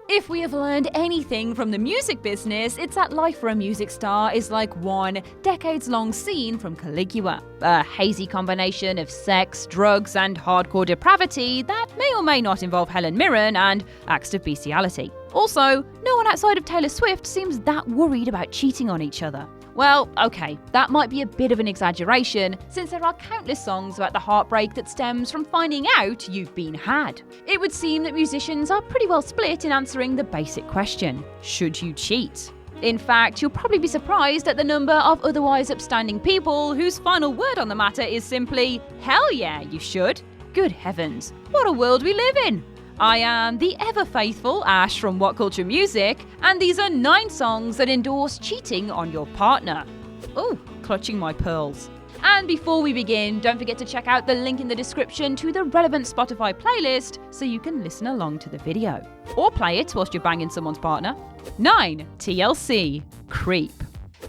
If we have learned anything from the music business, it's that life for a music star is like one decades-long scene from Caligula. A hazy combination of sex, drugs, and hardcore depravity that may or may not involve Helen Mirren and acts of bestiality. Also, no one outside of Taylor Swift seems that worried about cheating on each other. Well, okay, that might be a bit of an exaggeration, since there are countless songs about the heartbreak that stems from finding out you've been had. It would seem that musicians are pretty well split in answering the basic question: should you cheat? In fact, you'll probably be surprised at the number of otherwise upstanding people whose final word on the matter is simply, hell yeah, you should. Good heavens, what a world we live in! I am the ever-faithful Ash from WhatCulture Music, and these are 9 songs that endorse cheating on your partner. Ooh, clutching my pearls. And before we begin, don't forget to check out the link in the description to the relevant Spotify playlist so you can listen along to the video. Or play it whilst you're banging someone's partner. 9. TLC. Creep.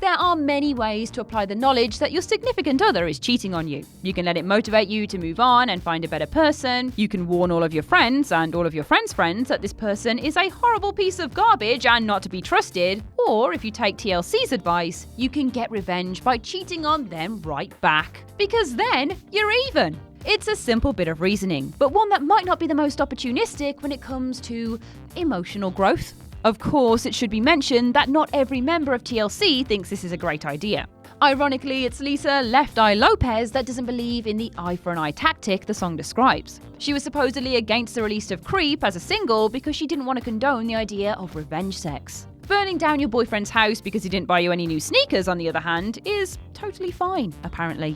There are many ways to apply the knowledge that your significant other is cheating on you. You can let it motivate you to move on and find a better person. You can warn all of your friends and all of your friends' friends that this person is a horrible piece of garbage and not to be trusted. Or if you take TLC's advice, you can get revenge by cheating on them right back. Because then you're even. It's a simple bit of reasoning, but one that might not be the most opportunistic when it comes to emotional growth. Of course, it should be mentioned that not every member of TLC thinks this is a great idea. Ironically, it's Lisa Left Eye Lopez that doesn't believe in the eye for an eye tactic the song describes. She was supposedly against the release of Creep as a single because she didn't want to condone the idea of revenge sex. Burning down your boyfriend's house because he didn't buy you any new sneakers, on the other hand, is totally fine, apparently.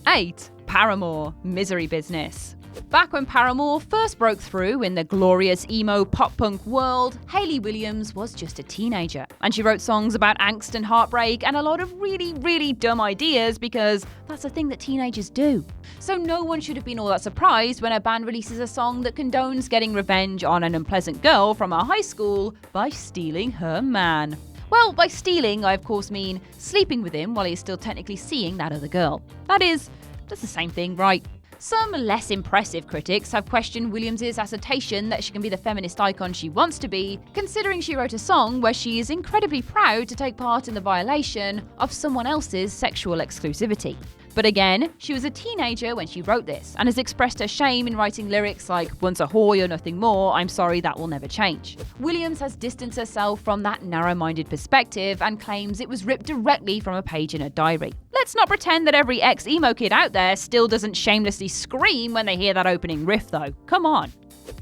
8. Paramore. Misery Business. Back when Paramore first broke through in the glorious emo pop-punk world, Hayley Williams was just a teenager. And she wrote songs about angst and heartbreak and a lot of really, really dumb ideas because that's a thing that teenagers do. So no one should have been all that surprised when a band releases a song that condones getting revenge on an unpleasant girl from a high school by stealing her man. Well, by stealing, I of course mean sleeping with him while he's still technically seeing that other girl. That's the same thing, right? Some less impressive critics have questioned Williams' assertion that she can be the feminist icon she wants to be, considering she wrote a song where she is incredibly proud to take part in the violation of someone else's sexual exclusivity. But again, she was a teenager when she wrote this, and has expressed her shame in writing lyrics like, "Once a whore, you're nothing more, I'm sorry, that will never change." Williams has distanced herself from that narrow-minded perspective and claims it was ripped directly from a page in her diary. Let's not pretend that every ex-emo kid out there still doesn't shamelessly scream when they hear that opening riff though. Come on.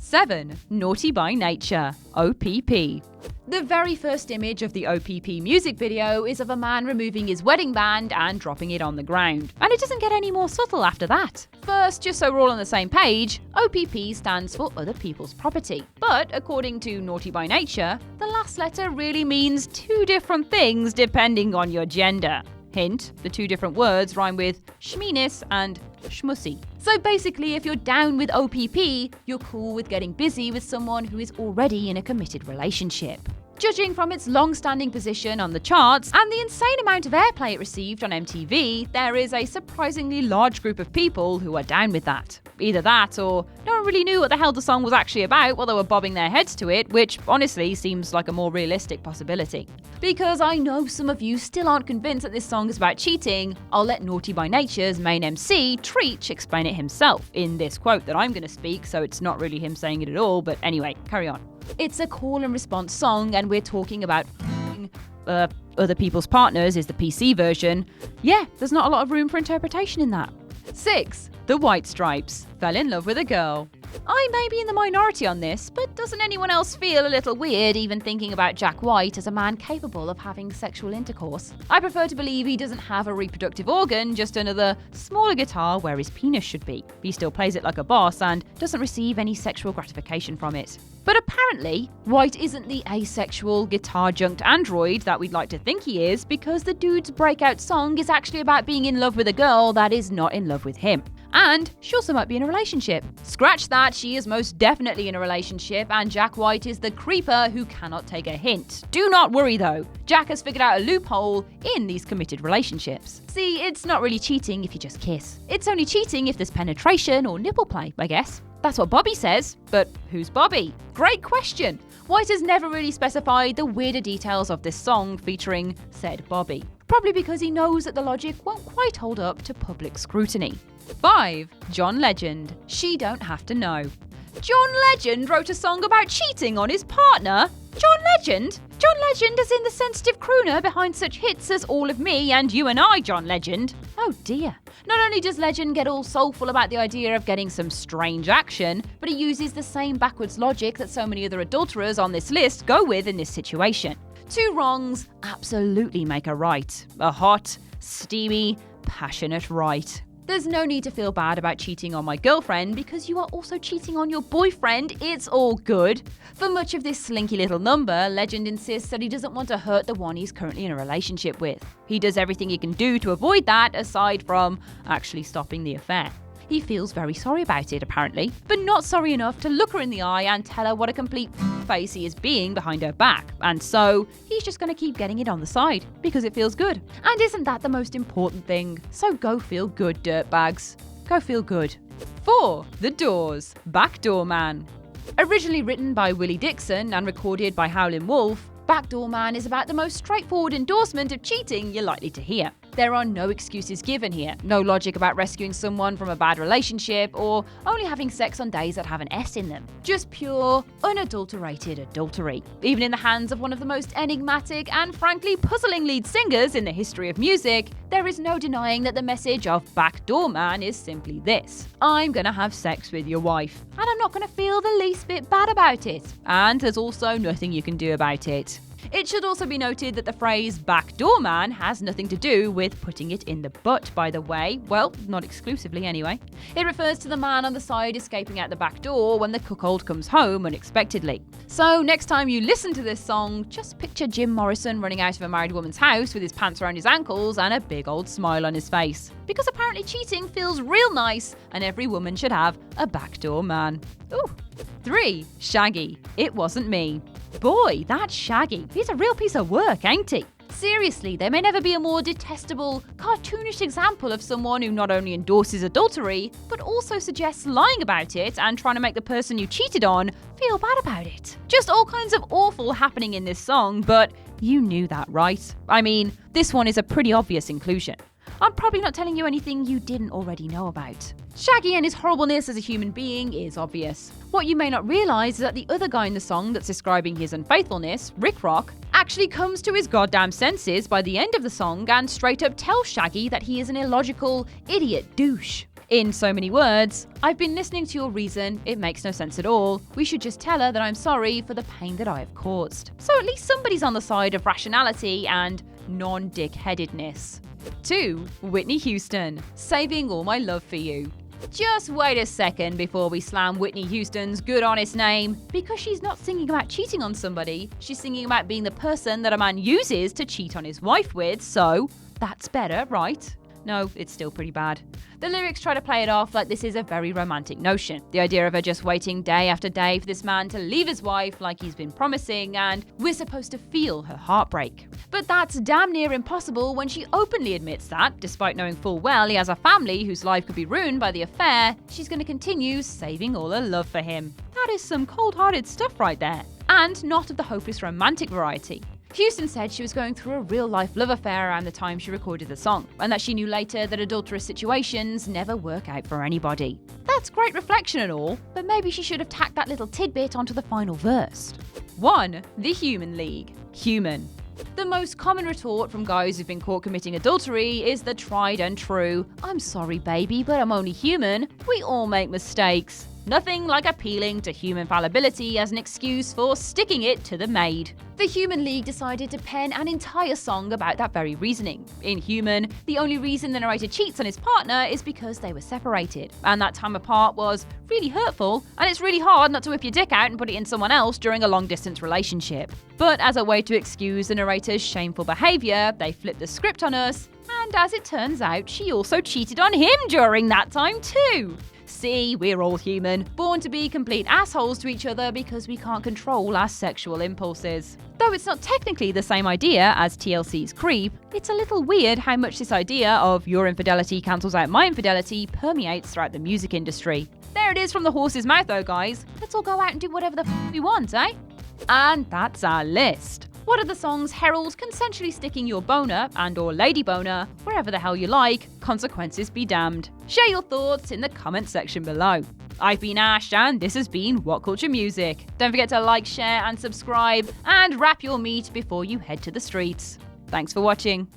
7. Naughty by Nature. O.P.P. The very first image of the O.P.P. music video is of a man removing his wedding band and dropping it on the ground. And it doesn't get any more subtle after that. First, just so we're all on the same page, O.P.P. stands for other people's property. But according to Naughty by Nature, the last letter really means 2 different things depending on your gender. Hint, the 2 different words rhyme with schmeeness and schmussy. So basically, if you're down with O.P.P., you're cool with getting busy with someone who is already in a committed relationship. Judging from its long-standing position on the charts and the insane amount of airplay it received on MTV, there is a surprisingly large group of people who are down with that. Either that, or no one really knew what the hell the song was actually about while they were bobbing their heads to it, which honestly seems like a more realistic possibility. Because I know some of you still aren't convinced that this song is about cheating, I'll let Naughty by Nature's main MC, Treach, explain it himself in this quote that I'm going to speak, so it's not really him saying it at all, but anyway, carry on. It's a call and response song, and we're talking about other people's partners is the PC version. Yeah, there's not a lot of room for interpretation in that. 6. The White Stripes. Fell in love with a girl. I may be in the minority on this, but doesn't anyone else feel a little weird even thinking about Jack White as a man capable of having sexual intercourse? I prefer to believe he doesn't have a reproductive organ, just another smaller guitar where his penis should be. He still plays it like a boss and doesn't receive any sexual gratification from it. But apparently, White isn't the asexual, guitar-junked android that we'd like to think he is, because the dude's breakout song is actually about being in love with a girl that is not in love with him. And she also might be in a relationship. Scratch that, she is most definitely in a relationship, and Jack White is the creeper who cannot take a hint. Do not worry though, Jack has figured out a loophole in these committed relationships. See, it's not really cheating if you just kiss. It's only cheating if there's penetration or nipple play, I guess. That's what Bobby says, but who's Bobby? Great question. White has never really specified the weirder details of this song featuring said Bobby. Probably because he knows that the logic won't quite hold up to public scrutiny. 5. John Legend. She Don't Have to Know. John Legend wrote a song about cheating on his partner? John Legend? John Legend is in the sensitive crooner behind such hits as All of Me and You and I, John Legend. Oh dear. Not only does Legend get all soulful about the idea of getting some strange action, but he uses the same backwards logic that so many other adulterers on this list go with in this situation. 2 wrongs absolutely make a right. A hot, steamy, passionate right. There's no need to feel bad about cheating on my girlfriend because you are also cheating on your boyfriend. It's all good. For much of this slinky little number, Legend insists that he doesn't want to hurt the one he's currently in a relationship with. He does everything he can do to avoid that, aside from actually stopping the affair. He feels very sorry about it, apparently, but not sorry enough to look her in the eye and tell her what a complete face he is being behind her back. And so, he's just going to keep getting it on the side, because it feels good. And isn't that the most important thing? So go feel good, dirtbags. Go feel good. 4. The Doors. Backdoor Man. Originally written by Willie Dixon and recorded by Howlin' Wolf, Backdoor Man is about the most straightforward endorsement of cheating you're likely to hear. There are no excuses given here, no logic about rescuing someone from a bad relationship or only having sex on days that have an S in them. Just pure, unadulterated adultery. Even in the hands of one of the most enigmatic and frankly puzzling lead singers in the history of music, there is no denying that the message of Backdoor Man is simply this: I'm gonna have sex with your wife, and I'm not gonna feel the least bit bad about it. And there's also nothing you can do about it. It should also be noted that the phrase backdoor man has nothing to do with putting it in the butt, by the way. Well, not exclusively anyway. It refers to the man on the side escaping out the back door when the cuckold comes home unexpectedly. So next time you listen to this song, just picture Jim Morrison running out of a married woman's house with his pants around his ankles and a big old smile on his face. Because apparently cheating feels real nice and every woman should have a backdoor man. Ooh. 3. Shaggy. It Wasn't Me. Boy, that's Shaggy. He's a real piece of work, ain't he? Seriously, there may never be a more detestable, cartoonish example of someone who not only endorses adultery, but also suggests lying about it and trying to make the person you cheated on feel bad about it. Just all kinds of awful happening in this song, but you knew that, right? I mean, this one is a pretty obvious inclusion. I'm probably not telling you anything you didn't already know about. Shaggy and his horribleness as a human being is obvious. What you may not realise is that the other guy in the song that's describing his unfaithfulness, Rick Rock, actually comes to his goddamn senses by the end of the song and straight up tells Shaggy that he is an illogical, idiot douche. In so many words, I've been listening to your reason, it makes no sense at all. We should just tell her that I'm sorry for the pain that I have caused. So at least somebody's on the side of rationality and non-dick-headedness. 2. Whitney Houston. Saving All My Love for You. Just wait a second before we slam Whitney Houston's good honest name, because she's not singing about cheating on somebody, she's singing about being the person that a man uses to cheat on his wife with, so that's better, right? No, it's still pretty bad. The lyrics try to play it off like this is a very romantic notion. The idea of her just waiting day after day for this man to leave his wife like he's been promising, and we're supposed to feel her heartbreak. But that's damn near impossible when she openly admits that, despite knowing full well he has a family whose life could be ruined by the affair, she's going to continue saving all her love for him. That is some cold-hearted stuff right there. And not of the hopeless romantic variety. Houston said she was going through a real-life love affair around the time she recorded the song, and that she knew later that adulterous situations never work out for anybody. That's great reflection and all, but maybe she should have tacked that little tidbit onto the final verse. 1. The Human League. Human. The most common retort from guys who've been caught committing adultery is the tried and true, I'm sorry baby, but I'm only human. We all make mistakes. Nothing like appealing to human fallibility as an excuse for sticking it to the maid. The Human League decided to pen an entire song about that very reasoning. In Human, the only reason the narrator cheats on his partner is because they were separated, and that time apart was really hurtful, and it's really hard not to whip your dick out and put it in someone else during a long-distance relationship. But as a way to excuse the narrator's shameful behaviour, they flipped the script on us, and as it turns out, she also cheated on him during that time too. See, we're all human, born to be complete assholes to each other because we can't control our sexual impulses. Though it's not technically the same idea as TLC's Creep, it's a little weird how much this idea of your infidelity cancels out my infidelity permeates throughout the music industry. There it is from the horse's mouth though, guys. Let's all go out and do whatever the we want, eh? And that's our list. What are the songs herald consensually sticking your boner and or lady boner wherever the hell you like? Consequences be damned. Share your thoughts in the comment section below. I've been Ash and this has been WhatCulture Music. Don't forget to like, share and subscribe and wrap your meat before you head to the streets. Thanks for watching.